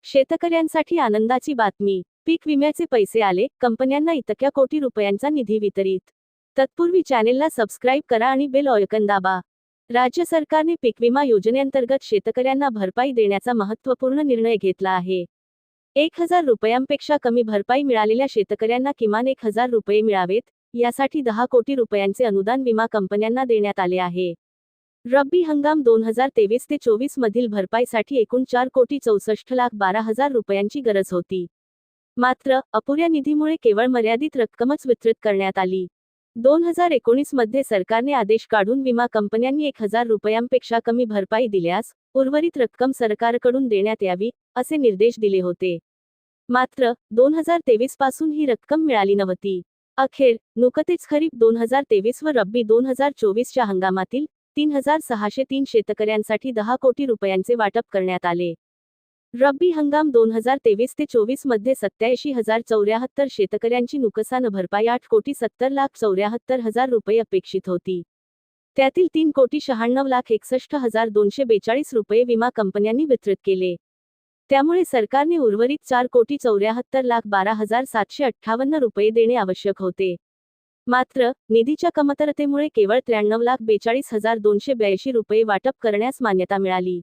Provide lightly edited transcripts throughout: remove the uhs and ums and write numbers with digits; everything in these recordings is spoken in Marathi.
शेतकऱ्यांसाठी आनंदाची बातमी. पीक विम्याचे पैसे आले, कंपन्यांना इतक्या कोटी रुपयांचा निधी वितरित. तत्पूर्वी चॅनेलला सबस्क्राईब करा आणि बेल आयकॉन दाबा. राज्य सरकारने पीक विमा योजनेअंतर्गत शेतकऱ्यांना भरपाई देण्याचा महत्त्वपूर्ण निर्णय घेतला आहे. 1,000 रुपयांपेक्षा कमी भरपाई मिळालेल्या शेतकऱ्यांना किमान 1,000 रुपये मिळावेत, यासाठी 10 कोटी रुपयांचे अनुदान विमा कंपन्यांना देण्यात आले आहे. रब्बी हंगाम 2023 ते 24 मधील भरपाईसाठी एकूण 4,64,12,000 रुपयांची गरज होती. मात्र, अपुऱ्या निधीमुळे केवळ मर्यादित रक्कमच वितरित करण्यात आली. 2019 मध्ये सरकारने आदेश काढून विमा कंपन्यांनी 1,000 रुपयांपेक्षा कमी भरपाई दिल्यास, उर्वरित रक्कम सरकारकडून देण्यात यावी, असे निर्देश दिले होते. मात्र, 2023 पासून ही रक्कम मिळाली नव्हती. अखेर, नुकतेच खरीप 2023 व रब्बी 2024 च्या हंगामातील 3,603 शेतकऱ्यांसाठी 10 कोटी रुपयांचे वाटप करण्यात आले. रब्बी हंगाम 2023 ते 24 मध्ये 87,074 शेतकऱ्यांची नुकसान भरपाई 8,70,74,000 रुपये अपेक्षित होती. त्यातील 3,96,61,242 रुपये विमा कंपन्यांनी वितरित केले. त्यामुळे सरकारने उर्वरित 4,74,12,758 रुपये देणे आवश्यक होते. मात्र, निधीच्या कमतरतेमुळे केवळ 93,42,282 रुपये वाटप करण्यास मान्यता मिळाली.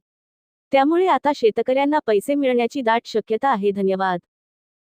त्यामुळे आता शेतकऱ्यांना पैसे मिळण्याची दाट शक्यता आहे. धन्यवाद.